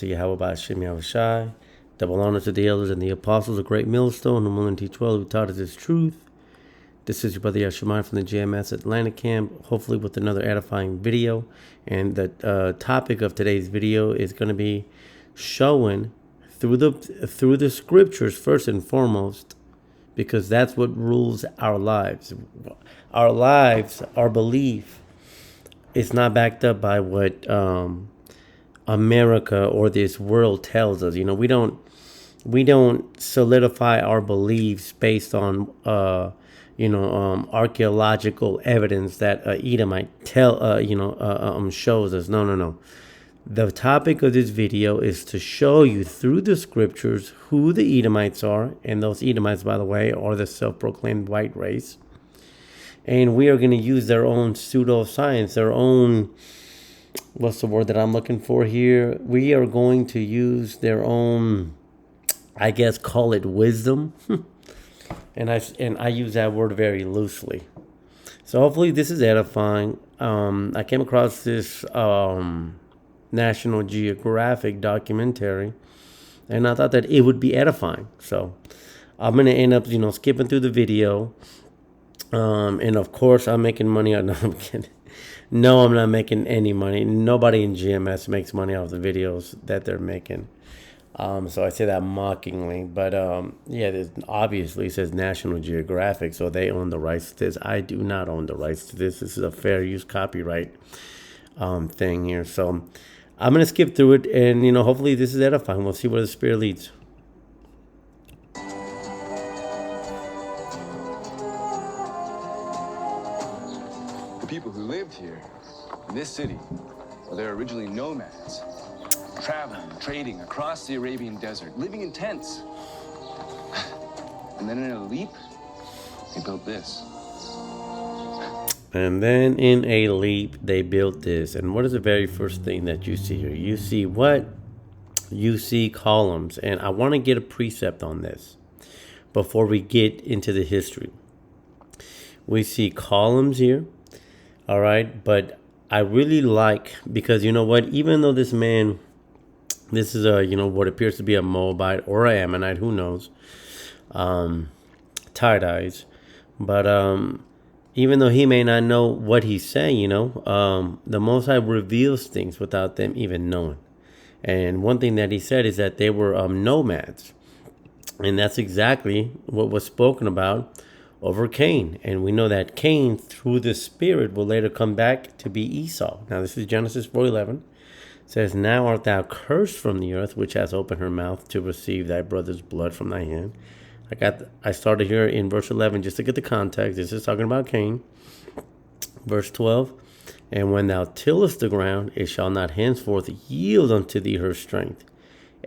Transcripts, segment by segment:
To Yahweh Ba'Shem Yahushai. Double honor to the elders and the apostles, a great millstone, who will and teach well, who taught us this truth. This is your brother Yashimai from the GMS Atlanta camp, hopefully with another edifying video. And the topic of today's video is going to be showing through the scriptures first and foremost, because that's what rules our lives. Our lives, our belief, is not backed up by what America or this world tells us. We don't solidify our beliefs based on archaeological evidence that Edomite shows us. No. The topic of this video is to show you through the scriptures who the Edomites are, and those Edomites, by the way, are the self-proclaimed white race. And we are going to use their own pseudoscience, their own, what's the word that I'm looking for here? We are going to use their own, I guess, call it wisdom. and I use that word very loosely. So hopefully this is edifying. I came across this National Geographic documentary, and I thought that it would be edifying. So I'm going to end up, skipping through the video. And of course, I'm making money. No, I'm kidding. No, I'm not making any money. Nobody in GMS makes money off the videos that they're making. So I say that mockingly. But obviously it says National Geographic, so they own the rights to this. I do not own the rights to this. This is a fair use copyright thing here. So I'm going to skip through it, and, hopefully this is edifying. We'll see where the Spirit leads. People who lived here in this city, well, they're originally nomads, traveling, trading across the Arabian desert, living in tents. And then in a leap, they built this. And then in a leap, they built this. And what is the very first thing that you see here? You see what? You see columns. And I want to get a precept on this before we get into the history. We see columns here. All right. But I really like, because you know what? Even though this man, this is what appears to be a Moabite or an Ammonite, who knows? Tie-dyes. But even though he may not know what he's saying, the Most High reveals things without them even knowing. And one thing that he said is that they were nomads. And that's exactly what was spoken about over Cain. And we know that Cain, through the Spirit, will later come back to be Esau. Now, this is Genesis 4:11. It says, "Now art thou cursed from the earth, which has opened her mouth to receive thy brother's blood from thy hand." I started here in verse 11 just to get the context. This is talking about Cain. Verse 12, "And when thou tillest the ground, it shall not henceforth yield unto thee her strength.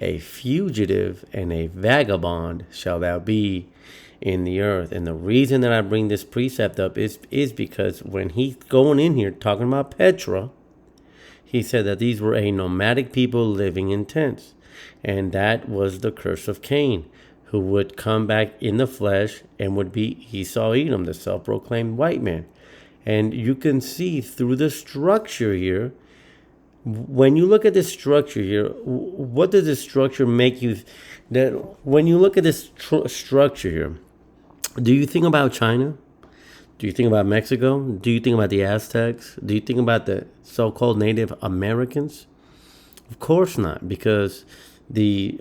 A fugitive and a vagabond shall thou be in the earth." And the reason that I bring this precept up is because when he's going in here talking about Petra, he said that these were a nomadic people living in tents. And that was the curse of Cain, who would come back in the flesh and would be Esau Edom, the self-proclaimed white man. And you can see through the structure here, when you look at this structure here, what does this structure make you, that when you look at this structure here, do you think about China? Do you think about Mexico? Do you think about the Aztecs? Do you think about the so-called Native Americans? Of course not, because the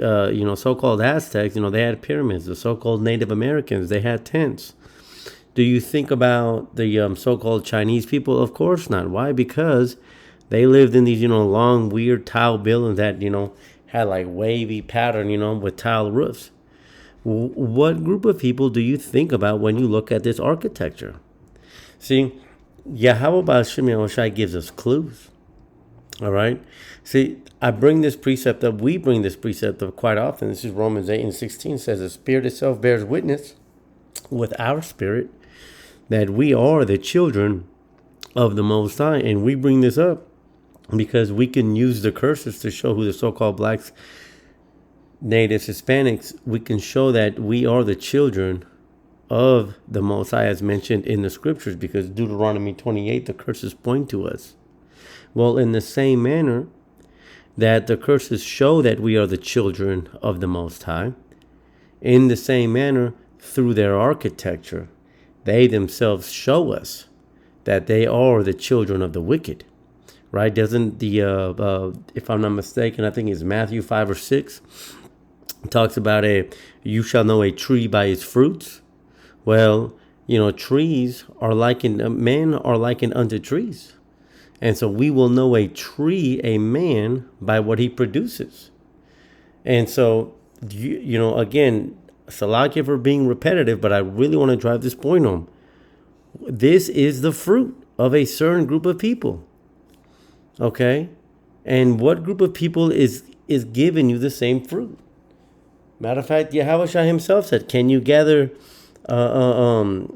so-called Aztecs, they had pyramids. The so-called Native Americans, they had tents. Do you think about the so-called Chinese people? Of course not. Why? Because they lived in these long, weird tile buildings that had like wavy pattern, with tile roofs. What group of people do you think about when you look at this architecture? See, Yahweh Ba'Shem Yahushai gives us clues. All right. See, I bring this precept up. We bring this precept up quite often. This is Romans 8:16 says, "The Spirit itself bears witness with our spirit that we are the children of the Most High." And we bring this up because we can use the curses to show who the so-called blacks, natives, Hispanics. We can show that we are the children of the Most High, as mentioned in the scriptures, because Deuteronomy 28, the curses point to us. Well, in the same manner, that the curses show that we are the children of the Most High. In the same manner, through their architecture, they themselves show us that they are the children of the wicked. Right? Doesn't if I'm not mistaken, I think it's Matthew 5 or 6, talks about you shall know a tree by its fruits. Well, trees are men are likened unto trees. And so we will know a tree, a man, by what he produces. And so, again, Salakia for being repetitive, but I really want to drive this point home. This is the fruit of a certain group of people. Okay? And what group of people is giving you the same fruit? Matter of fact, Yahushua himself said, can you gather... we'll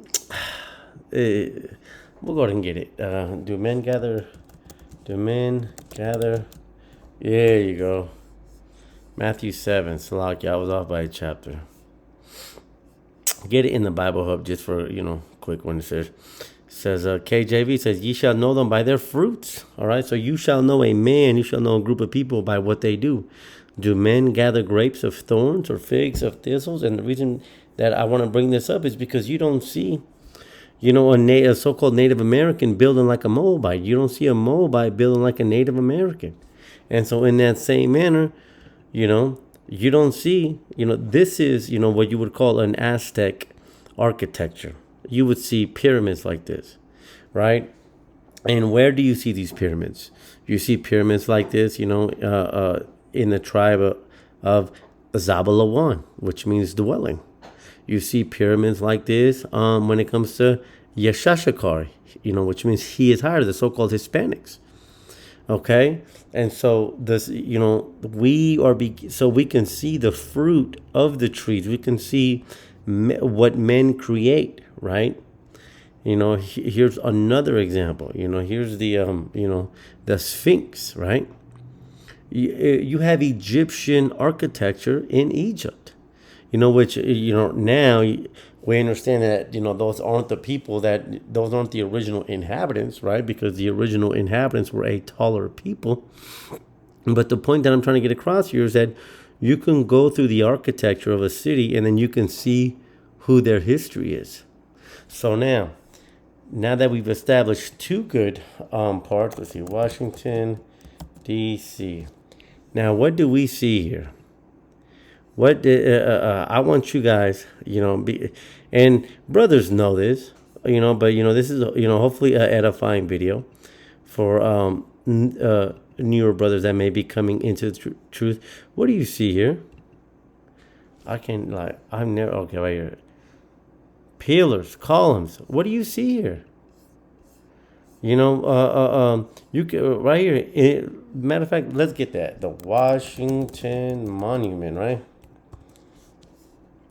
go ahead and get it. Do men gather? There you go. Matthew 7. Salakia, I was off by a chapter. Get it in the Bible Hub just for, quick one. It says KJV says, ye shall know them by their fruits. All right. So you shall know a man, you shall know a group of people by what they do. Do men gather grapes of thorns or figs of thistles? And the reason that I want to bring this up is because you don't see, a so-called Native American building like a Moabite. You don't see a Moabite building like a Native American. And so in that same manner, you don't see, this is, what you would call an Aztec architecture. You would see pyramids like this, right? And where do you see these pyramids? You see pyramids like this, in the tribe of Zabalawan, which means dwelling. You see pyramids like this when it comes to Yeshashakar, which means he is higher, the so-called Hispanics. Okay, and so this, so we can see the fruit of the trees. We can see what men create, right? Here's another example. Here's the the Sphinx, right? You have Egyptian architecture in Egypt, which now we understand that those aren't the original inhabitants, right? Because the original inhabitants were a taller people. But the point that I'm trying to get across here is that you can go through the architecture of a city and then you can see who their history is. So now that we've established two good parts, let's see, Washington, D.C. Now, what do we see here? I want you guys, and brothers know this, but this is hopefully an edifying video for newer brothers that may be coming into the truth. What do you see here? Okay, right here. Pillars, columns. What do you see here? You can right here. Matter of fact, let's get that. The Washington Monument, right?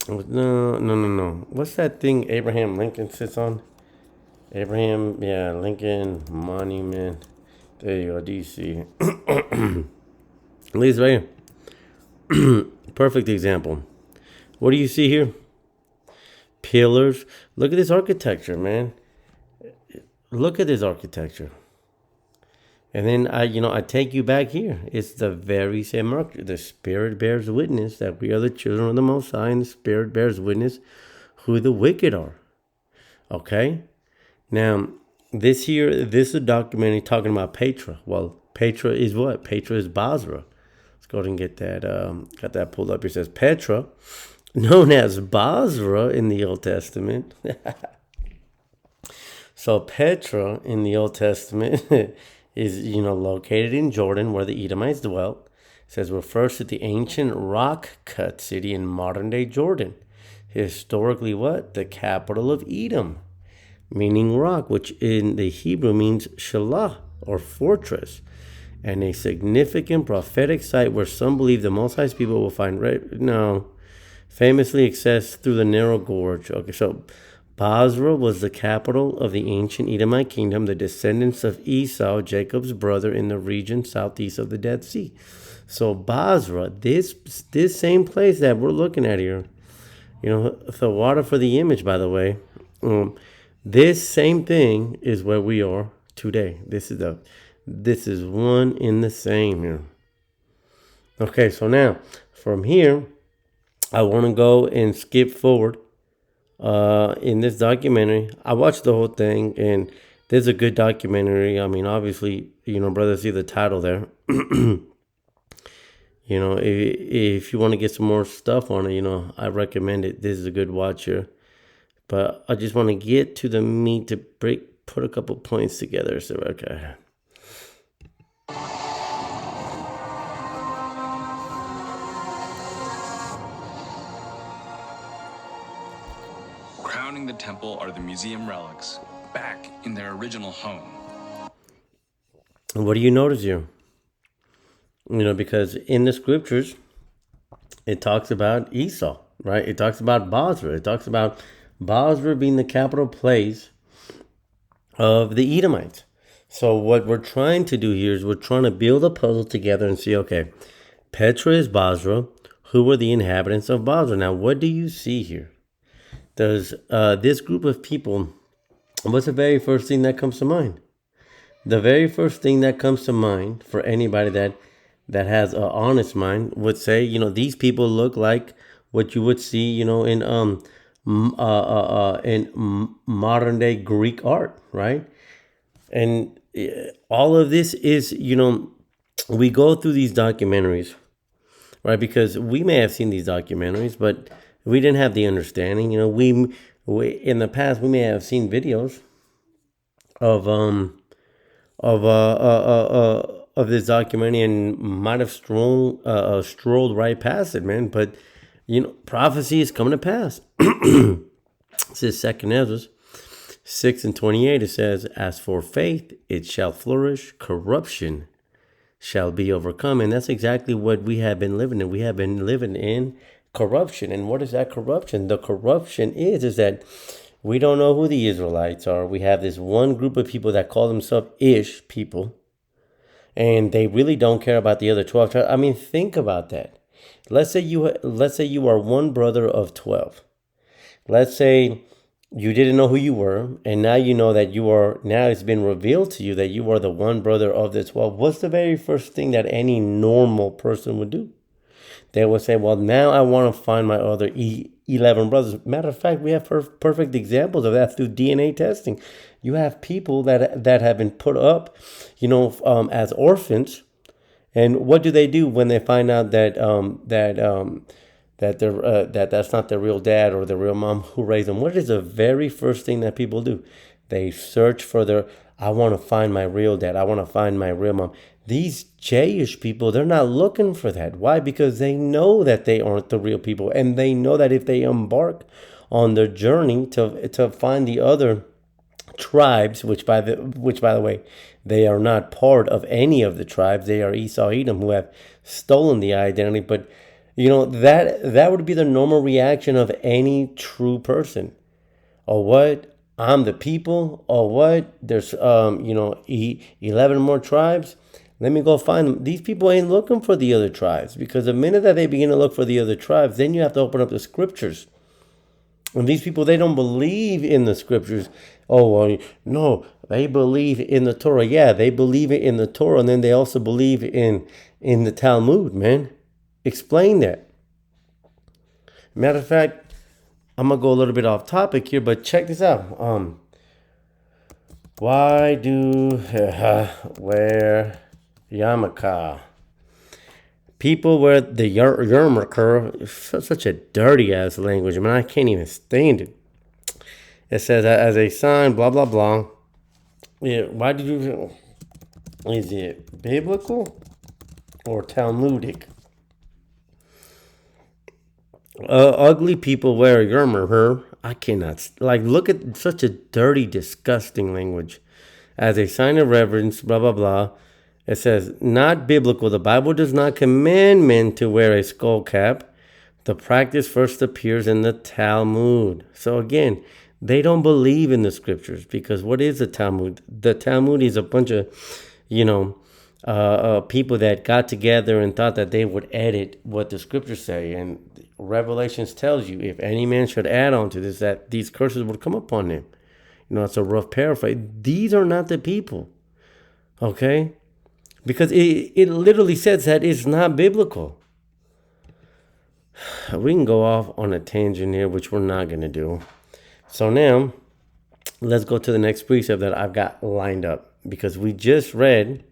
No. What's that thing Abraham Lincoln sits on? Lincoln Monument. There you go, D.C. At least right here. Perfect example. What do you see here? Pillars. Look at this architecture, man. Look at this architecture. And then I take you back here. It's the very same architecture. The Spirit bears witness that we are the children of the Most High, and the Spirit bears witness who the wicked are. Okay? Now, this is a documentary talking about Petra. Well, Petra is what? Petra is Bozrah. Let's go ahead and get that. Got that pulled up here. It says Petra, known as Bozrah in the Old Testament. So Petra in the Old Testament is, located in Jordan where the Edomites dwelt. It says refers to the ancient rock-cut city in modern-day Jordan. Historically what? The capital of Edom, meaning rock, which in the Hebrew means shalah, or fortress, and a significant prophetic site where some believe the Most High's people will find famously accessed through the narrow gorge. Okay, so Bozrah was the capital of the ancient Edomite kingdom, the descendants of Esau, Jacob's brother, in the region southeast of the Dead Sea. So Bozrah, this same place that we're looking at here, the water for the image, by the way, this same thing is where we are today. This is one in the same here. Okay, so now from here, I want to go and skip forward in this documentary. I watched the whole thing, and this is a good documentary. I mean, obviously, brother, see the title there. If you want to get some more stuff on it, I recommend it. This is a good watch here. But I just want to get to the meat to put a couple points together. So, okay. Crowning the temple are the museum relics, back in their original home. And what do you notice here? Because in the scriptures, it talks about Esau, right? It talks about Bozrah. It talks about Bozrah being the capital place of the Edomites. So what we're trying to do here is we're trying to build a puzzle together and see, okay, Petra is Bozrah. Who were the inhabitants of Bozrah? Now, what do you see here? Does this group of people, what's the very first thing that comes to mind? The very first thing that comes to mind for anybody that has an honest mind would say, these people look like what you would see, in modern day Greek art, right? And all of this is, we go through these documentaries, right? Because we may have seen these documentaries, but we didn't have the understanding. We in the past we may have seen videos of this documentary and might have strolled right past it, man. But prophecy is coming to pass. This is 2 Ezra 6:28. It says, "As for faith, it shall flourish; corruption shall be overcome." And that's exactly what we have been living in. We have been living in corruption. And what is that corruption? The corruption is that we don't know who the Israelites are. We have this one group of people that call themselves Ish people, and they really don't care about the other 12 tribes. I mean, think about that. Let's say you are one brother of 12. Let's say you didn't know who you were, and now you know that you are. Now it's been revealed to you that you are the one brother of the 12. What's the very first thing that any normal person would do? They would say, well, now I want to find my other 11 brothers. Matter of fact, we have perfect examples of that through DNA testing. You have people that have been put up, as orphans. And what do they do when they find out that that's not their real dad or the real mom who raised them? What is the very first thing that people do? They search for I want to find my real dad. I want to find my real mom. These Jewish people, they're not looking for that. Why? Because they know that they aren't the real people. And they know that if they embark on their journey to find the other tribes, which by the way, they are not part of any of the tribes. They are Esau, Edom, who have stolen the identity. But that would be the normal reaction of any true person. Or what? I'm the people. Or what? There's 11 more tribes. Let me go find them. These people ain't looking for the other tribes, because the minute that they begin to look for the other tribes, then you have to open up the scriptures. And these people, they don't believe in the scriptures. Oh, well, no, they believe in the Torah. Yeah, they believe in the Torah, and then they also believe in the Talmud, man. Explain that. Matter of fact, I'm going to go a little bit off topic here, but check this out. Why do wear yarmulke? People wear the yarmulke. Such a dirty ass language. I mean, I can't even stand it. It says as a sign, blah blah blah. Yeah, why did you? Is it biblical or Talmudic? Ugly people wear a yarmulke. I cannot look at such a dirty, disgusting language. As a sign of reverence, blah blah blah. It says, not biblical. The Bible does not command men to wear a skull cap. The practice first appears in the Talmud. So again, they don't believe in the scriptures, because what is the Talmud? The Talmud is a bunch of, people that got together and thought that they would edit what the scriptures say. And Revelations tells you, if any man should add on to this, that these curses would come upon him. It's a rough paraphrase. These are not the people. Okay? Because it literally says that it's not biblical. We can go off on a tangent here, which we're not going to do. So now, let's go to the next precept that I've got lined up. Because we just read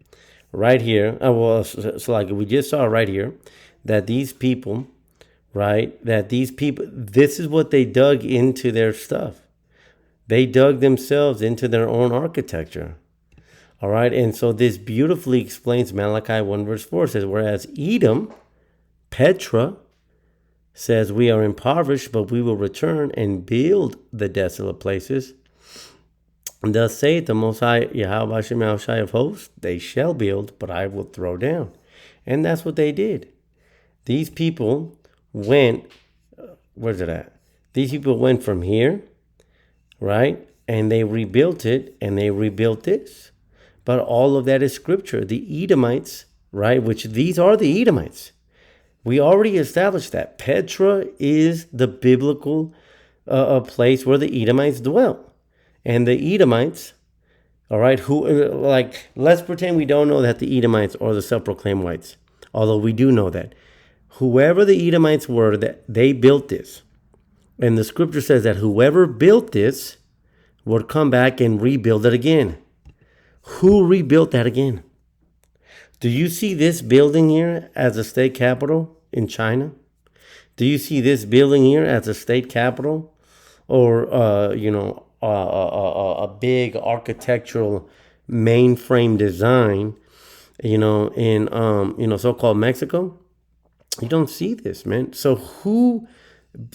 right here, so like we just saw right here, that these people, this is what they dug into their stuff. They dug themselves into their own architecture. All right, and so this beautifully explains Malachi 1 verse 4. It says, whereas Edom, Petra, says, we are impoverished, but we will return and build the desolate places. And thus saith the Most High, Yahweh Hashem Yahushai of hosts, they shall build, but I will throw down. And that's what they did. These people went, where's it at? These people went from here, right? And they rebuilt it, and they rebuilt this. But all of that is scripture. The Edomites, right? Which these are the Edomites. We already established that. Petra is the biblical place where the Edomites dwell. And the Edomites, all right, let's pretend we don't know that the Edomites are the self-proclaimed whites. Although we do know that. Whoever the Edomites were, that they built this. And the scripture says that whoever built this would come back and rebuild it again. Who rebuilt that again? Do you see this building here as a state capital in China? Do you see this building here as a state capital? Or, a big architectural mainframe design, in, so-called Mexico? You don't see this, man. So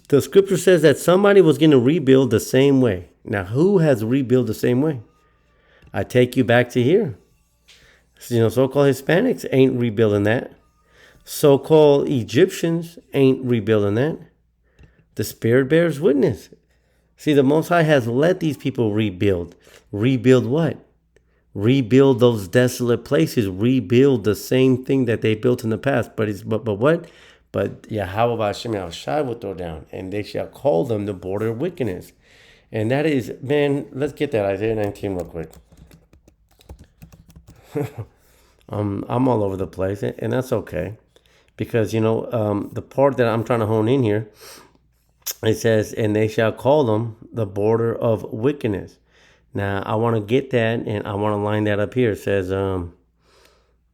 the scripture says that somebody was going to rebuild the same way. Now, who has rebuilt the same way? I take you back to here. So-called Hispanics ain't rebuilding that. So-called Egyptians ain't rebuilding that. The Spirit bears witness. See, the Most High has let these people rebuild. Rebuild what? Rebuild those desolate places. Rebuild the same thing that they built in the past. But what? But Yahweh Hashem Yahushai will throw down, and they shall call them the border of wickedness. And that is, man, let's get that Isaiah 19 real quick. I'm all over the place, and that's okay. Because, the part that I'm trying to hone in here, it says, and they shall call them the border of wickedness. Now, I want to get that, and I want to line that up here. It says, where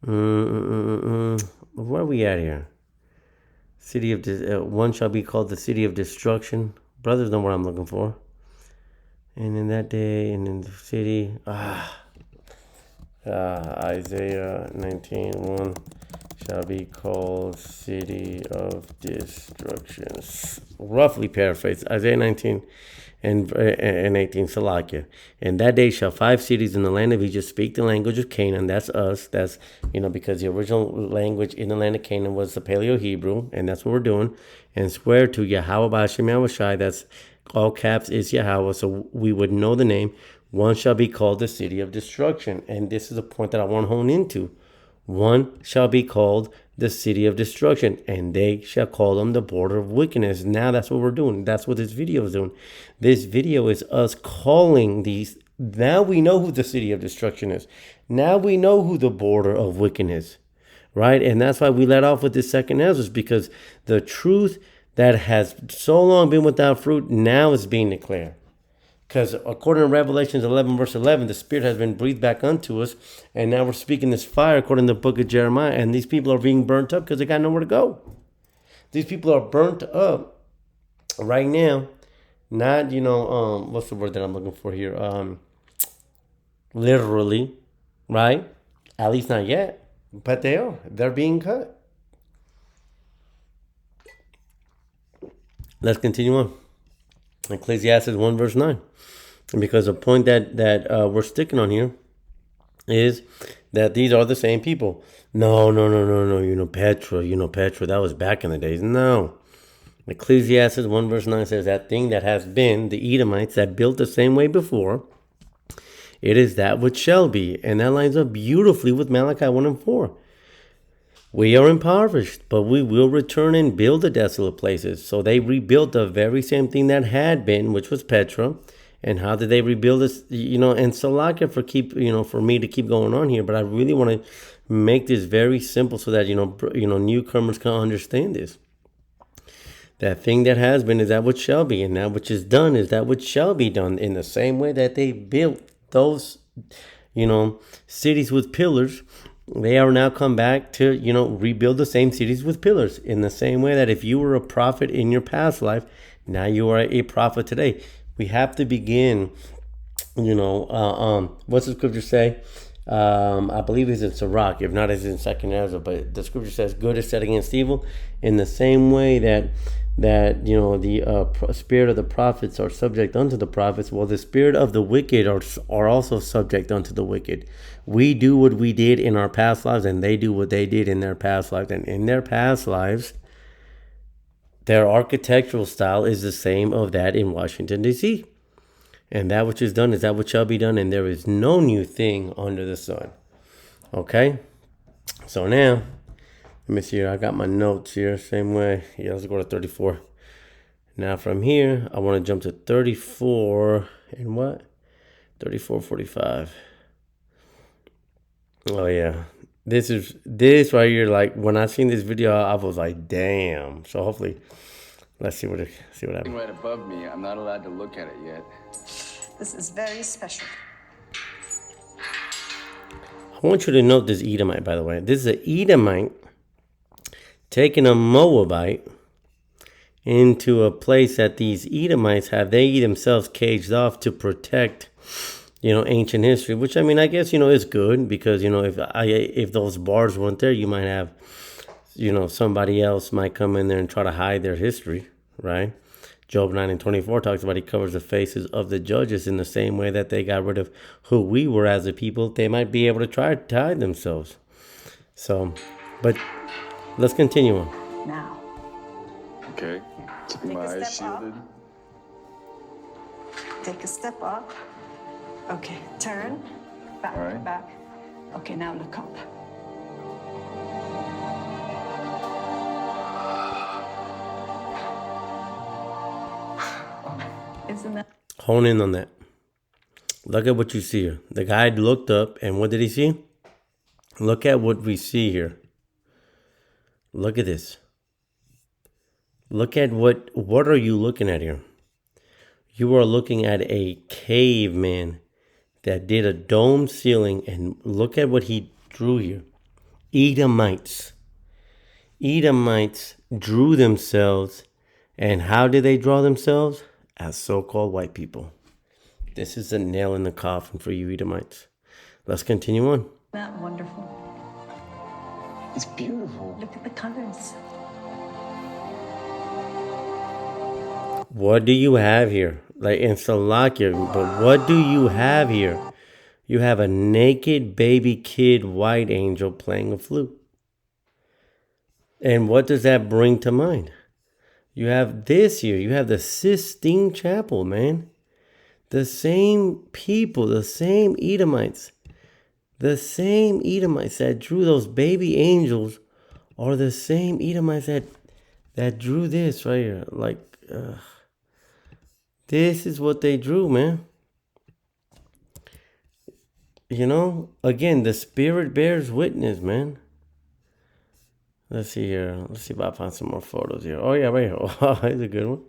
are we at here? City of one shall be called the city of destruction. Brothers know what I'm looking for. And in that day, and in the city, Isaiah 19:1 shall be called city of destruction. Roughly paraphrased. Isaiah 19 and 18, Salakia. And that day shall 5 cities in the land of Egypt speak the language of Canaan. That's us. That's, because the original language in the land of Canaan was the Paleo-Hebrew. And that's what we're doing. And swear to Yahweh B'Hashem Yahushai. That's all caps is Yahweh. So we would know the name. One shall be called the city of destruction. And this is a point that I want to hone into. One shall be called the city of destruction, and they shall call them the border of wickedness. Now that's what we're doing. That's what this video is doing. This video is us calling these. Now we know who the city of destruction is. Now we know who the border of wickedness, right? And that's why we let off with this second Ezra, because the truth that has so long been without fruit now is being declared. Because according to Revelations 11, verse 11, the Spirit has been breathed back unto us. And now we're speaking this fire according to the book of Jeremiah. And these people are being burnt up because they got nowhere to go. These people are burnt up right now. Not, what's the word that I'm looking for here? Literally, right? At least not yet. But they are. They're being cut. Let's continue on. Ecclesiastes 1 verse 9. And because the point that we're sticking on here is that these are the same people. No. Petra, that was back in the days. No. Ecclesiastes 1 verse 9 says that thing that has been, the Edomites that built the same way before, it is that which shall be. And that lines up beautifully with Malachi 1 and 4. We are impoverished, but we will return and build the desolate places. So they rebuilt the very same thing that had been, which was Petra. And how did they rebuild this? And Salakia for me to keep going on here, but I really want to make this very simple so that newcomers can understand this. That thing that has been is that which shall be, and that which is done is that which shall be done. In the same way that they built those, cities with pillars, they are now come back to, rebuild the same cities with pillars. In the same way that if you were a prophet in your past life, now you are a prophet today. We have to begin, what's the scripture say? I believe it's in Sirach. If not, it's in Second Ezra. But the scripture says, "Good is set against evil." In the same way that the spirit of the prophets are subject unto the prophets, well, the spirit of the wicked are also subject unto the wicked. We do what we did in our past lives, and they do what they did in their past lives. And in their past lives, their architectural style is the same of that in Washington, D.C. And that which is done is that which shall be done, and there is no new thing under the sun. Okay? So now, let me see here. I got my notes here, same way. Yeah, let's go to 34. Now from here, I want to jump to 34 and what? 34:45. Oh yeah. This right here, like when I seen this video, I was like, damn. So hopefully, let's see what happens. Right above me, I'm not allowed to look at it yet. This is very special. I want you to note this Edomite, by the way. This is an Edomite taking a Moabite into a place that these Edomites have they themselves caged off to protect, ancient history. Which, I guess, is good because, if those bars weren't there, you might have, somebody else might come in there and try to hide their history, right? Job 9:24 talks about he covers the faces of the judges in the same way that they got rid of who we were as a people. They might be able to try to hide themselves. So, but let's continue on. Now. Okay. Keeping Take my a eyes step up. shielded. Take a step up. Okay, turn. Back, All right. back. Okay, now look up. Isn't that? Hone in on that. Look at what you see here. The guy looked up, and what did he see? Look at what we see here. Look at this. Look at what are you looking at here? You are looking at a caveman that did a dome ceiling, and look at what he drew here. Edomites. Edomites drew themselves, and how did they draw themselves? As so-called white people. This is a nail in the coffin for you Edomites. Let's continue on. Isn't that wonderful? It's beautiful. Look at the colors. What do you have here? Like in Salakia, but what do you have here? You have a naked baby kid white angel playing a flute. And what does that bring to mind? You have this here. You have the Sistine Chapel, man. The same people, the same Edomites. The same Edomites that drew those baby angels are the same Edomites that drew this right here. Like, this is what they drew, man. Again, the Spirit bears witness, man. Let's see here. Let's see if I find some more photos here. Oh, yeah, right here. Oh, here's a good one.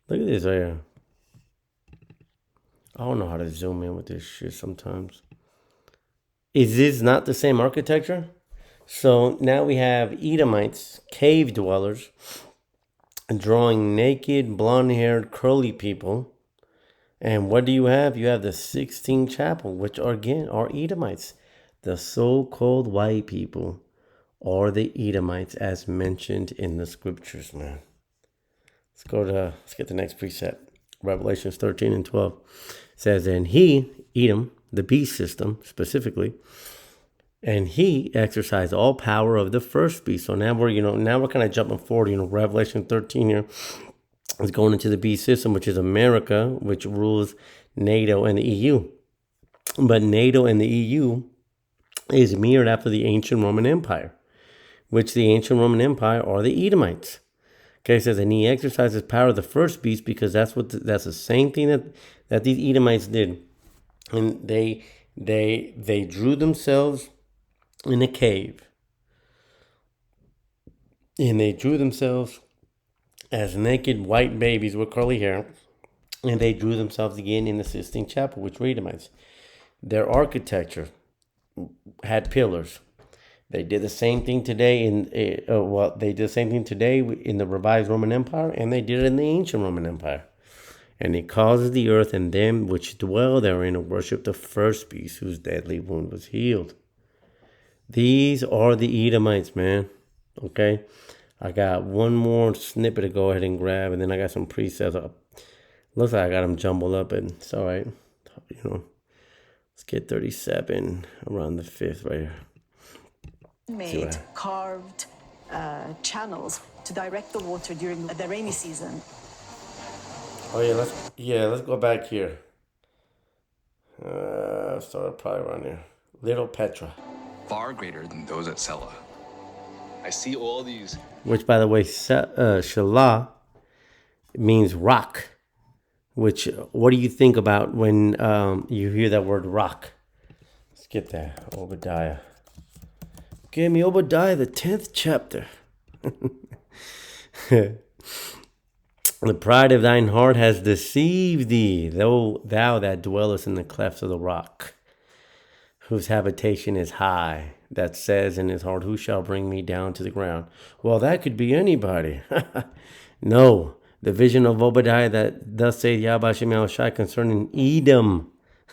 Look at this right here. I don't know how to zoom in with this shit sometimes. Is this not the same architecture? So now we have Edomites, cave dwellers, drawing naked, blonde-haired, curly people. And what do you have? You have the Sistine Chapel, which are, again, are Edomites. The so-called white people are the Edomites as mentioned in the scriptures, man. Let's get the next precept. Revelations 13:12 says, and he, Edom, the beast system specifically, and he exercised all power of the first beast. So now we're kind of jumping forward. Revelation 13 here is going into the beast system, which is America, which rules NATO and the EU. But NATO and the EU is mirrored after the ancient Roman Empire, which the ancient Roman Empire are the Edomites. Okay, it says, and he exercises power of the first beast, because that's that's the same thing that these Edomites did, and they drew themselves in a cave, and they drew themselves as naked white babies with curly hair, and they drew themselves again in the Sistine Chapel, which were Edomites. Their architecture had pillars. They did the same thing today they did the same thing today in the revised Roman Empire, and they did it in the ancient Roman Empire. And he causes the earth and them which dwell therein to worship the first beast whose deadly wound was healed. These are the Edomites, man. Okay? I got one more snippet to go ahead and grab, and then I got some precepts up. Looks like I got them jumbled up, and it's all right. Let's get 37 around the 5th right here. Made carved channels to direct the water during the rainy season. Oh let's go back here. Start probably around here. Little Petra. Far greater than those at Sela. I see all these. Which, by the way, Shalah means rock. Which, what do you think about when you hear that word rock? Let's get that. Obadiah. Give me Obadiah, the 10th chapter. The pride of thine heart has deceived thee, thou that dwellest in the clefts of the rock, whose habitation is high, that says in his heart, who shall bring me down to the ground? Well, that could be anybody. No, the vision of Obadiah that thus saith Yahweh Hashem Yahushai concerning Edom.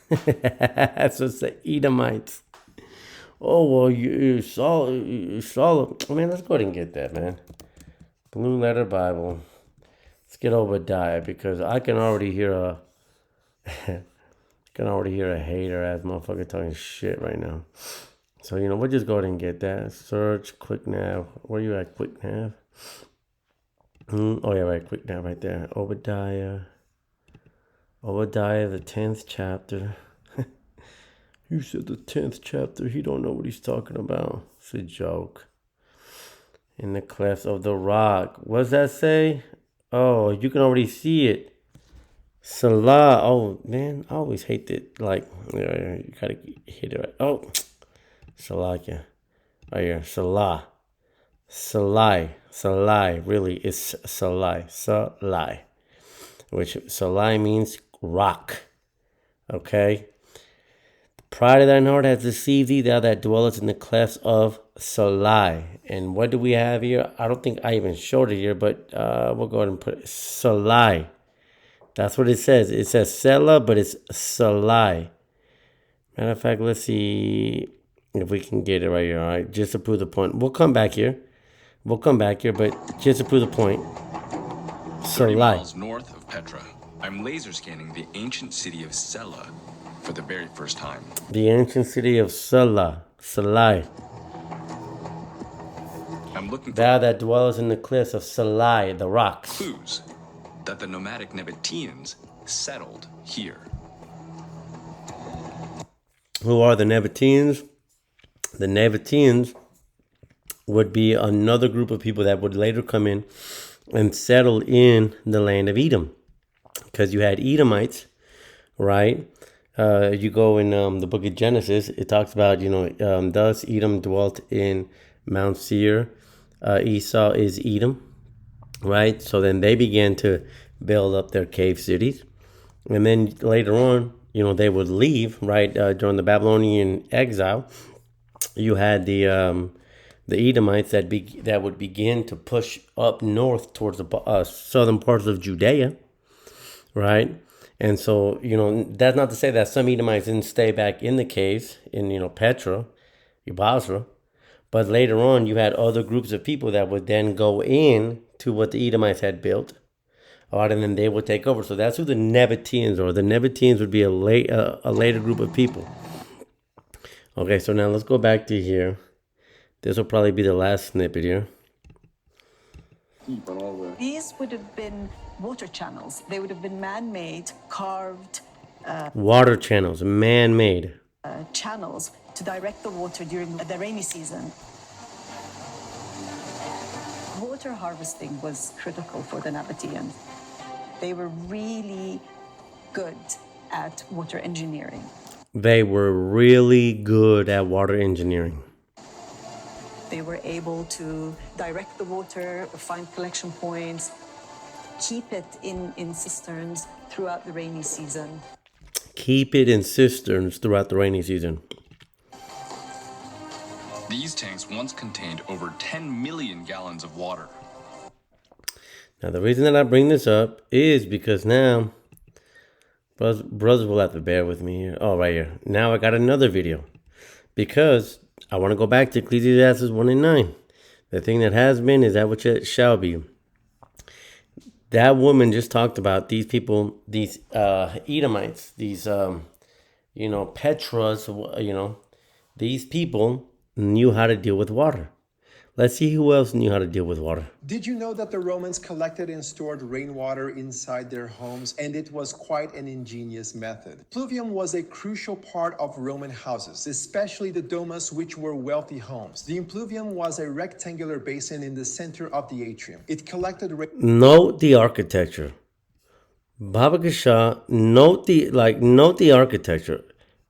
That's what's the Edomites. Oh, well, you saw it. Man, let's go ahead and get that, man. Blue Letter Bible. Let's get Obadiah, because I can already hear a hater ass motherfucker talking shit right now. So, we'll just go ahead and get that. Search, quick nav. Where you at, quick nav? Oh, yeah, right, quick nav right there. Obadiah, the 10th chapter. You said the 10th chapter. He don't know what he's talking about. It's a joke. In the clefts of the rock. What does that say? Oh, you can already see it. Salah. Oh, man. I always hate it. You gotta hit it right. Oh. Salakia. Right here. Salah. Salai. Really, it's Salai. Salai. Which Salai means rock. Okay? Pride of thine heart has deceived thee, thou that dwellest in the clefts of Salai. And what do we have here? I don't think I even showed it here, but we'll go ahead and put it. Salai. That's what it says. It says Sela, but it's Salai. Matter of fact, let's see if we can get it right here. All right, just to prove the point. We'll come back here, but just to prove the point. 30 miles north of Petra, I'm laser scanning the ancient city of Sela for the very first time. The ancient city of Salai. I'm looking for thou that dwellest in the cliffs of Salai, the rocks. clues that the nomadic Nabateans settled here. Who are the Nabateans? The Nabateans would be another group of people that would later come in and settle in the land of Edom. Because you had Edomites, right? You go in the book of Genesis, it talks about, thus Edom dwelt in Mount Seir. Esau is Edom, right? So then they began to build up their cave cities. And then later on, they would leave, right? During the Babylonian exile, you had the Edomites that would begin to push up north towards the southern parts of Judea, right? And so, that's not to say that some Edomites didn't stay back in the caves in, Petra, Bozrah. But later on, you had other groups of people that would then go in to what the Edomites had built. All right, and then they would take over. So that's who the Nabateans are. The Nabateans would be a later group of people. Okay, so now let's go back to here. This will probably be the last snippet here. These would have been water channels. They would have been man-made, carved water channels, man-made. Channels to direct the water during the rainy season. Water harvesting was critical for the Nabateans. They were really good at water engineering. They were really good at water engineering. They were able to direct the water, find collection points, keep it in cisterns throughout the rainy season. Keep it in cisterns throughout the rainy season. These tanks once contained over 10 million gallons of water. Now, the reason that I bring this up is because now, brothers will have to bear with me here. Oh, right here. Now I got another video. Because I want to go back to Ecclesiastes 1 and 9. The thing that has been is that which it shall be. That woman just talked about these people, these Edomites, these, Petras, these people knew how to deal with water. Let's see who else knew how to deal with water. Did you know that the Romans collected and stored rainwater inside their homes, and it was quite an ingenious method? Pluvium was a crucial part of Roman houses, especially the domus, which were wealthy homes. The impluvium was a rectangular basin in the center of the atrium. It collected Note the architecture. Baba Gasha, note the architecture.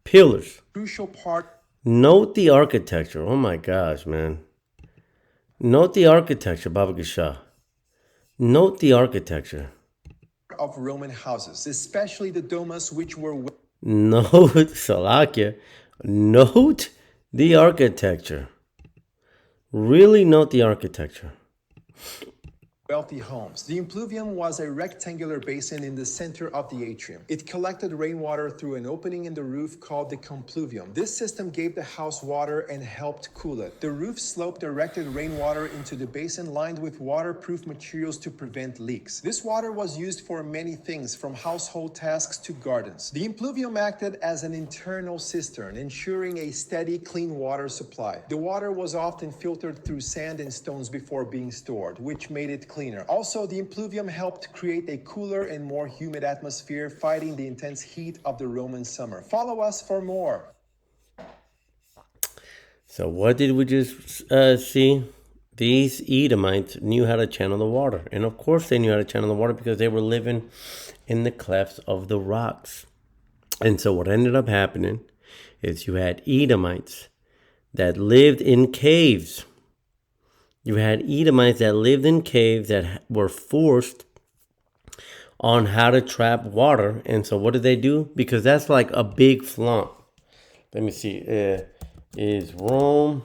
Pillars. Crucial part. Note the architecture. Oh my gosh, man. Note the architecture, Baba Gasha. Note the architecture of Roman houses, especially the domus, which were note Salakia. Note the architecture. Really note the architecture. Wealthy homes. The impluvium was a rectangular basin in the center of the atrium. It collected rainwater through an opening in the roof called the compluvium. This system gave the house water and helped cool it. The roof slope directed rainwater into the basin lined with waterproof materials to prevent leaks. This water was used for many things, from household tasks to gardens. The impluvium acted as an internal cistern, ensuring a steady, clean water supply. The water was often filtered through sand and stones before being stored, which made it cleaner. Also, the impluvium helped create a cooler and more humid atmosphere, fighting the intense heat of the Roman summer. Follow us for more. So what did we just see? These Edomites knew how to channel the water. And of course they knew how to channel the water because they were living in the clefts of the rocks. And so what ended up happening is you had Edomites that lived in caves. You had Edomites that lived in caves that were forced on how to trap water. And so what did they do? Because that's like a big flaunt. Let me see. Is Rome...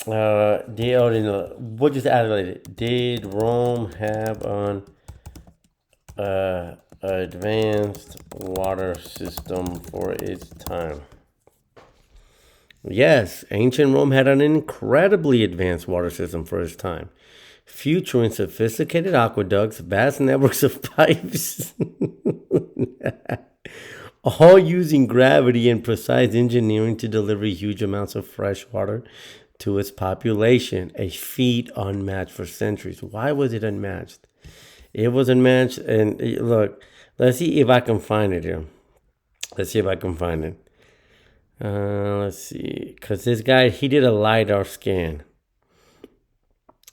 what just added? Did Rome have an advanced water system for its time? Yes, ancient Rome had an incredibly advanced water system for its time, featuring sophisticated aqueducts, vast networks of pipes, all using gravity and precise engineering to deliver huge amounts of fresh water to its population, a feat unmatched for centuries. Why was it unmatched? It was unmatched, and look, let's see if I can find it here. Let's see if I can find it. Let's see, because this guy, he did a LiDAR scan.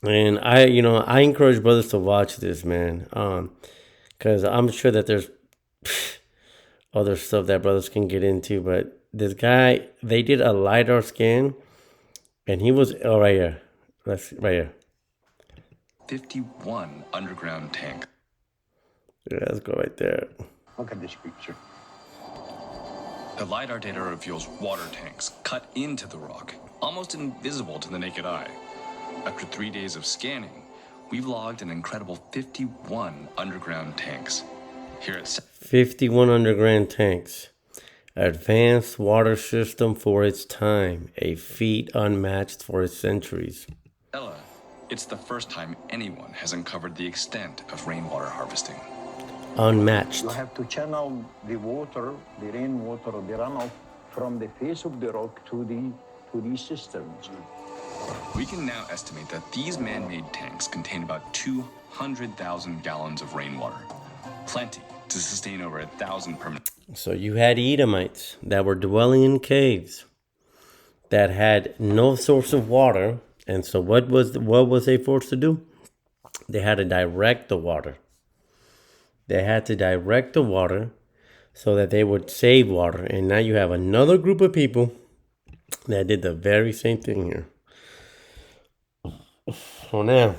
And I encourage brothers to watch this, man. Because I'm sure that there's other stuff that brothers can get into. But this guy, they did a LiDAR scan. And he was, right here. Right here. 51 underground tanks. Yeah, let's go right there. Look at this picture. The LiDAR data reveals water tanks cut into the rock, almost invisible to the naked eye. After 3 days of scanning, we've logged an incredible 51 underground tanks. Here at 51 underground tanks. Advanced water system for its time, a feat unmatched for its centuries. Ella, it's the first time anyone has uncovered the extent of rainwater harvesting. Unmatched. You have to channel the water, the rainwater, the runoff from the face of the rock to these cisterns. We can now estimate that these man-made tanks contain about 200,000 gallons of rainwater. Plenty to sustain over 1,000 permanent. So you had Edomites that were dwelling in caves that had no source of water, And so what was they forced to do? They had to direct the water. They had to direct the water so that they would save water. And now you have another group of people that did the very same thing here. So now,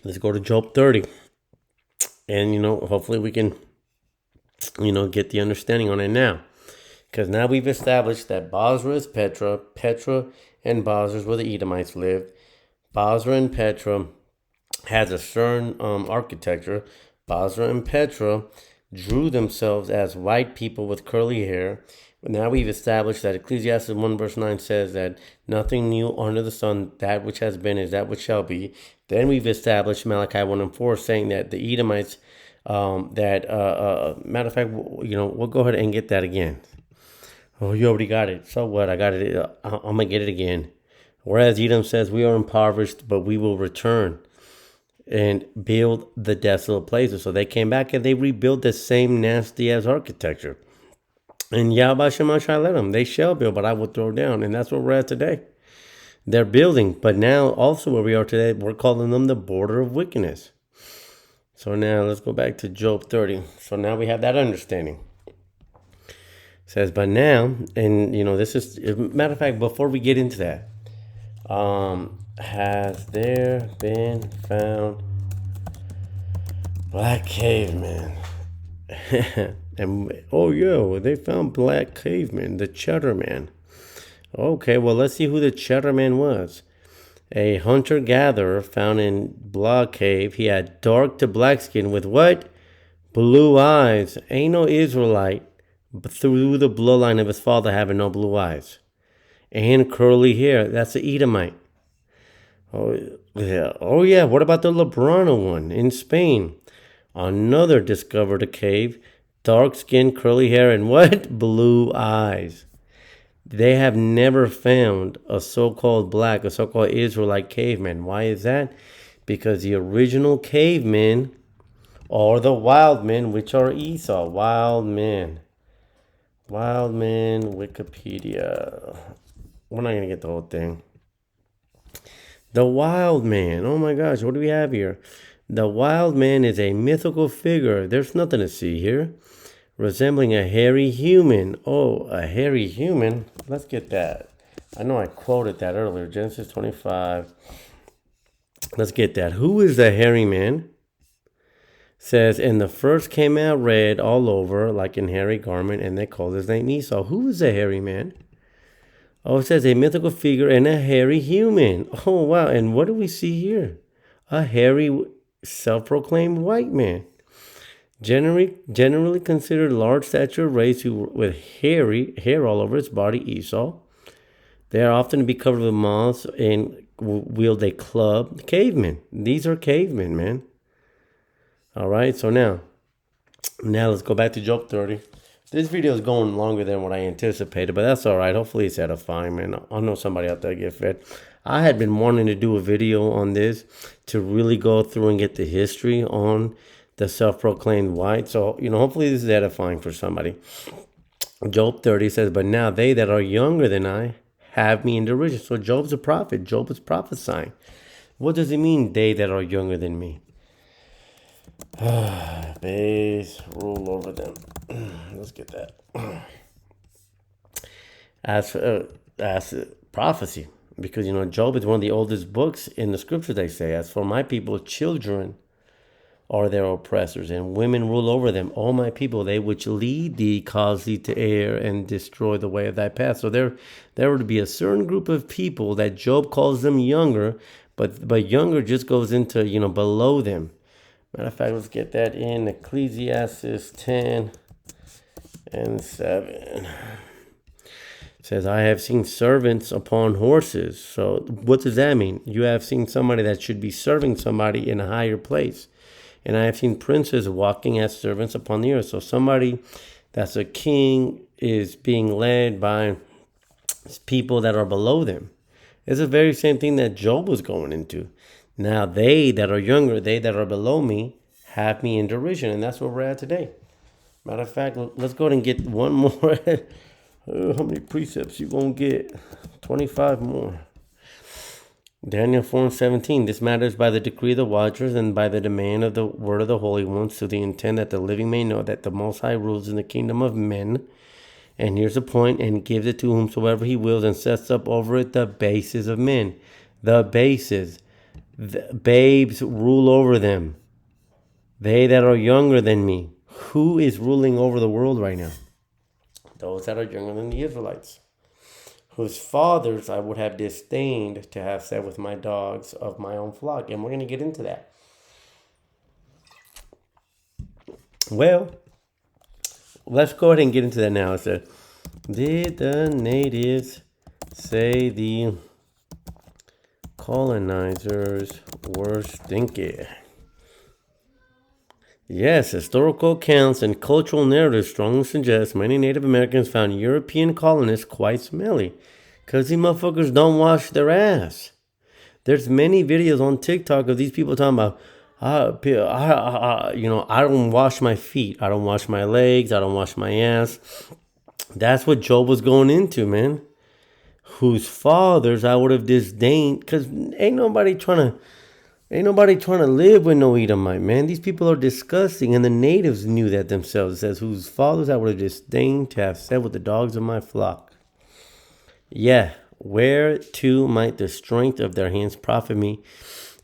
let's go to Job 30. And, hopefully we can, get the understanding on it now. Because now we've established that Bozrah is Petra. Petra and Bozrah is where the Edomites lived. Bozrah and Petra has a certain architecture. Bozrah and Petra drew themselves as white people with curly hair. But now we've established that Ecclesiastes 1 verse 9 says that nothing new under the sun, that which has been is that which shall be. Then we've established Malachi 1 and 4 saying that the Edomites, matter of fact, we'll go ahead and get that again. Oh, you already got it. So what? I got it. I'm going to get it again. Whereas Edom says, we are impoverished, but we will return and build the desolate places. So they came back and they rebuilt the same nasty as architecture. And Yahweh Shemashai let them. They shall build, but I will throw down. And that's where we're at today. They're building. But now also where we are today, we're calling them the border of wickedness. So now let's go back to Job 30. So now we have that understanding. It says, but now, and this is, matter of fact, before we get into that, has there been found black cavemen? And they found black cavemen, the Cheddar Man. Okay, well, let's see who the Cheddar Man was. A hunter-gatherer found in Blah Cave. He had dark to black skin with what? Blue eyes. Ain't no Israelite but through the bloodline of his father having no blue eyes. And curly hair. That's the Edomite. Oh yeah. What about the Lebrano one in Spain? Another discovered a cave. Dark skin, curly hair, and what? Blue eyes. They have never found a so-called Israelite caveman. Why is that? Because the original cavemen are the wild men, which are Esau. Wild men, Wikipedia. We're not going to get the whole thing. The wild man. Oh my gosh, what do we have here? The wild man is a mythical figure. There's nothing to see here. Resembling a hairy human. Oh, a hairy human. Let's get that. I know I quoted that earlier. Genesis 25. Let's get that. Who is the hairy man? Says, and the first came out red all over, like in hairy garment, and they called his name Esau. Who is the hairy man? Oh, it says a mythical figure and a hairy human. Oh, wow. And what do we see here? A hairy, self-proclaimed white man. Generally considered large stature race with hairy hair all over its body, Esau. They are often to be covered with moths and wield a club. Cavemen. These are cavemen, man. All right, so now let's go back to Job 30. This video is going longer than what I anticipated, but that's all right. Hopefully it's edifying, man. I know somebody out there get fed. I had been wanting to do a video on this to really go through and get the history on the self-proclaimed white. So, hopefully this is edifying for somebody. Job 30 says, but now they that are younger than I have me in derision. So Job's a prophet. Job is prophesying. What does it mean, they that are younger than me? Base, rule over them. Let's get that. As prophecy, because, Job is one of the oldest books in the scriptures, they say. As for my people, children are their oppressors, and women rule over them. All my people, they which lead thee, cause thee to err, and destroy the way of thy path. So there would be a certain group of people that Job calls them younger, but younger just goes into, below them. Matter of fact, let's get that in Ecclesiastes 10 and 7. It says, I have seen servants upon horses. So what does that mean? You have seen somebody that should be serving somebody in a higher place. And I have seen princes walking as servants upon the earth. So somebody that's a king is being led by people that are below them. It's the very same thing that Job was going into. Now they that are younger, they that are below me, have me in derision. And that's where we're at today. Matter of fact, let's go ahead and get one more. How many precepts you gonna get? 25 more. Daniel 4:17. This matters by the decree of the watchers and by the demand of the word of the holy ones, to the intent that the living may know that the Most High rules in the kingdom of men. And here's the point, and gives it to whomsoever he wills, and sets up over it the bases of men. The bases. The babes rule over them. They that are younger than me. Who is ruling over the world right now? Those that are younger than the Israelites, whose fathers I would have disdained to have set with my dogs of my own flock. And we're going to get into that. Well, let's go ahead and get into that now. It said, did the natives say the colonizers were stinky? Yes, historical accounts and cultural narratives strongly suggest many Native Americans found European colonists quite smelly, because these motherfuckers don't wash their ass. There's many videos on TikTok of these people talking about, I don't wash my feet, I don't wash my legs, I don't wash my ass. That's what Job was going into, man. Whose fathers I would have disdained, because ain't nobody trying to live with no Edomite, man. These people are disgusting, and the natives knew that themselves. It says, whose fathers I would have disdained to have set with the dogs of my flock. Yeah, where too might the strength of their hands profit me,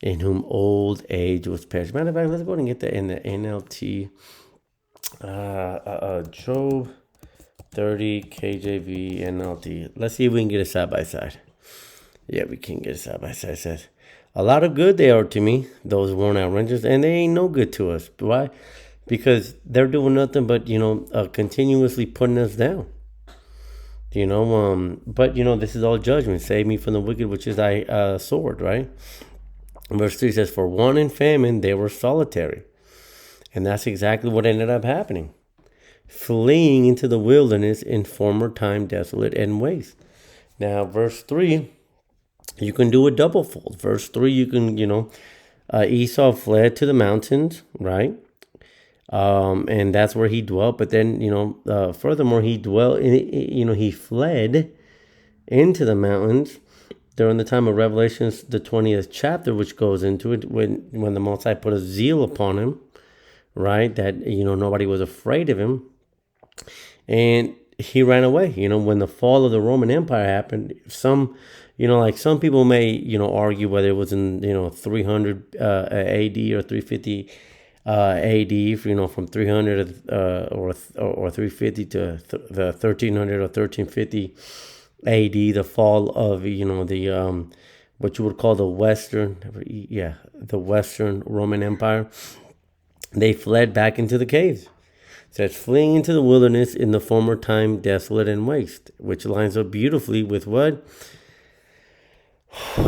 in whom old age was perished. Matter of fact, let's go ahead and get that in the NLT. Job 30 KJV NLT. Let's see if we can get it side by side. Yeah, we can get it side by side. It says, a lot of good they are to me, those worn out rangers, and they ain't no good to us. Why? Because they're doing nothing but, continuously putting us down. But, this is all judgment. Save me from the wicked, which is thy sword, right? Verse 3 says, for want and famine, they were solitary. And that's exactly what ended up happening. Fleeing into the wilderness in former time, desolate and waste. Now, verse 3, you can do a double fold. Verse 3, you can, Esau fled to the mountains, right? And that's where he dwelt. But then, furthermore, he fled into the mountains during the time of Revelations, the 20th chapter, which goes into it when the Most High put a zeal upon him, right? That, nobody was afraid of him. And he ran away. When the fall of the Roman Empire happened, some people may, argue whether it was in, 300 AD or 350 AD, from 300 or 350 to the 1300 or 1350 AD, the fall of, the what you would call the Western Roman Empire. They fled back into the caves. It says, fleeing into the wilderness in the former time, desolate and waste, which lines up beautifully with what?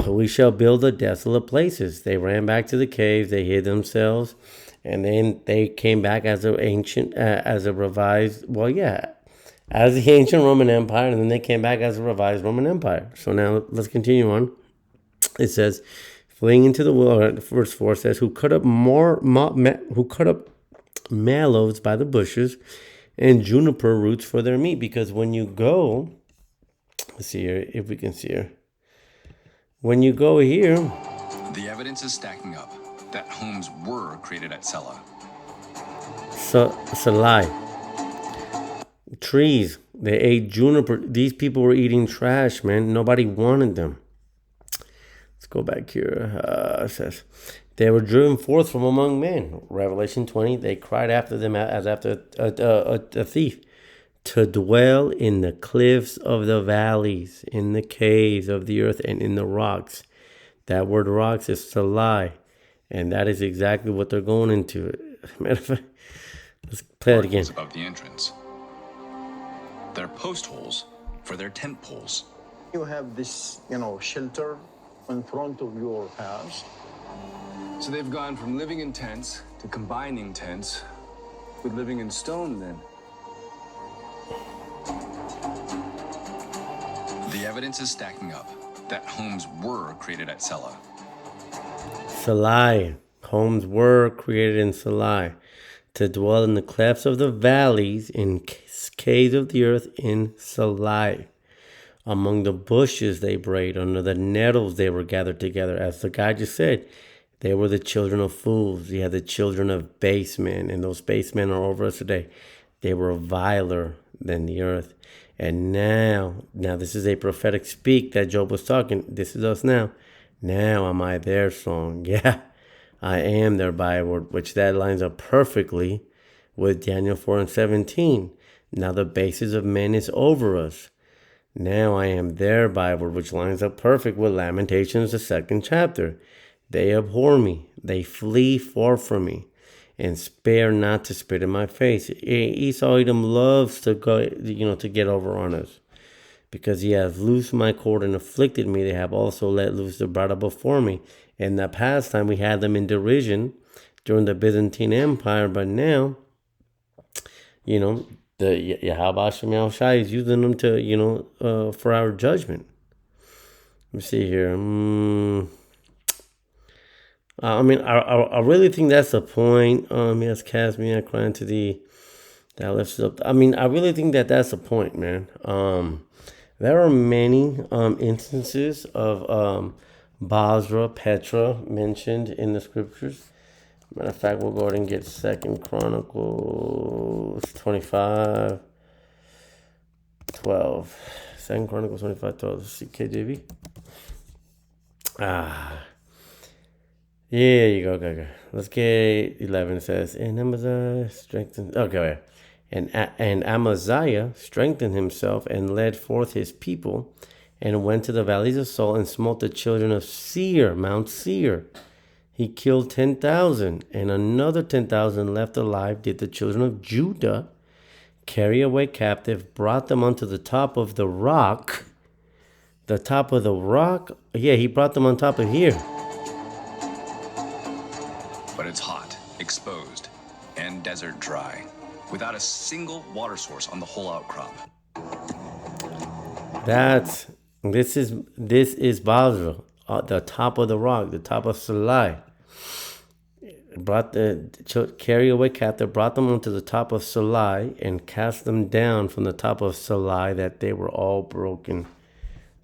We shall build the desolate places. They ran back to the caves, they hid themselves, and then they came back as the ancient Roman Empire, and then they came back as a revised Roman Empire. So now let's continue on. It says, fleeing into the wilderness, verse 4 says, who cut up mallows by the bushes and juniper roots for their meat. Because when you go, let's see here, if we can see here. When you go here, the evidence is stacking up that homes were created at Selah. Salai. Trees. They ate juniper. These people were eating trash, man. Nobody wanted them. Let's go back here. It says, they were driven forth from among men. Revelation 20, they cried after them as after a thief, to dwell in the cliffs of the valleys, in the caves of the earth, and in the rocks. That word rocks is to lie. And that is exactly what they're going into. Matter of fact, let's play it again. Above the entrance. They're post holes for their tent poles. You have this, shelter in front of your house. So they've gone from living in tents to combining tents with living in stone then. The evidence is stacking up that homes were created at Selah. Salai. Homes were created in Salai, to dwell in the clefts of the valleys, in caves of the earth in Salai. Among the bushes they brayed, under the nettles they were gathered together. As the guy just said, they were the children of fools. You had the children of base men, and those base men are over us today. They were viler than the earth. And now this is a prophetic speak that Job was talking. This is us now. Now am I their song. Yeah, I am their byword, which that lines up perfectly with Daniel 4:17. Now the basis of men is over us. Now I am their byword, which lines up perfect with Lamentations, the 2nd chapter. They abhor me. They flee far from me, and spare not to spit in my face. Esau, Edom loves to go, to get over on us, because he has loosed my cord and afflicted me. They have also let loose the bridle before me. In the past time, we had them in derision during the Byzantine Empire, but now, the Yahweh Shem Yahushai is using them to, for our judgment. Let me see here. I really think that's the point. Yes, cast me, I cry unto thee, thou liftest up. I really think that's the point, man. There are many instances of Bozrah, Petra mentioned in the scriptures. Matter of fact, we'll go ahead and get 2 Chronicles 25, 12. 2 Chronicles 25, 12. Let's see, KJV. Yeah, you go, okay. Let's get 11. It says, and Amaziah strengthened. Okay, and Amaziah strengthened himself and led forth his people, and went to the valleys of Salt and smote the children of Seir, Mount Seir. He killed 10,000, and another 10,000 left alive did the children of Judah carry away captive, brought them unto the top of the rock. The top of the rock? Yeah, he brought them on top of here. But it's hot, exposed, and desert dry, without a single water source on the whole outcrop. This is Bozrah, the top of the rock, the top of Salai. Carry away captive, brought them onto the top of Salai, and cast them down from the top of Salai, that they were all broken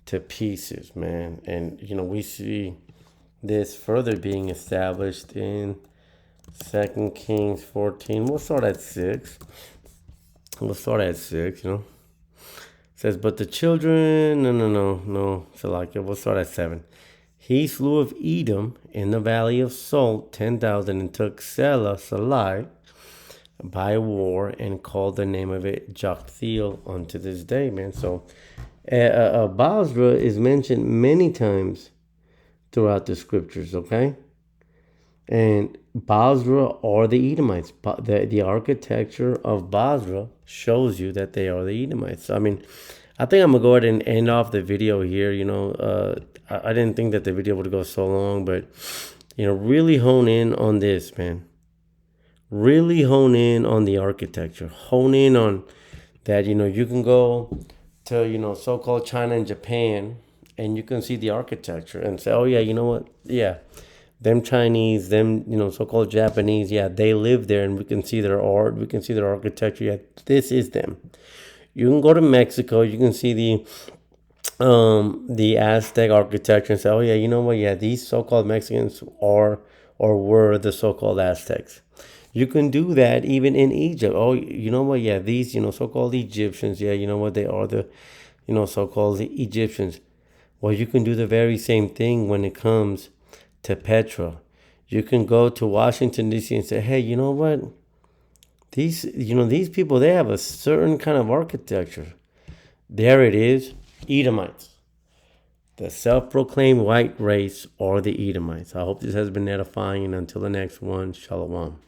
to pieces, man. And we see this further being established in 2 Kings 14. We'll start at 6. It says, but the children, no. So we'll start at 7. He slew of Edom in the valley of Salt 10,000, and took Salai by war, and called the name of it Joktheel unto this day, man. So Bozrah is mentioned many times throughout the scriptures, okay? And Bozrah are the Edomites. The architecture of Bozrah shows you that they are the Edomites. I think I'm going to go ahead and end off the video here. I didn't think that the video would go so long, but, really hone in on this, man. Really hone in on the architecture. Hone in on that, you can go to, so-called China and Japan, and you can see the architecture and say, oh, yeah, you know what? Yeah, them Chinese, them, so-called Japanese, yeah, they live there, and we can see their art, we can see their architecture. Yeah, this is them. You can go to Mexico, you can see the Aztec architecture and say, oh, yeah, you know what? Yeah, these so-called Mexicans are or were the so-called Aztecs. You can do that even in Egypt. Oh, you know what? Yeah, these, so-called Egyptians, yeah, you know what? They are the, so-called Egyptians. Well, you can do the very same thing when it comes to Petra. You can go to Washington, D.C. and say, hey, you know what? These people, they have a certain kind of architecture. There it is, Edomites. The self-proclaimed white race are the Edomites. I hope this has been edifying, and until the next one, Shalom.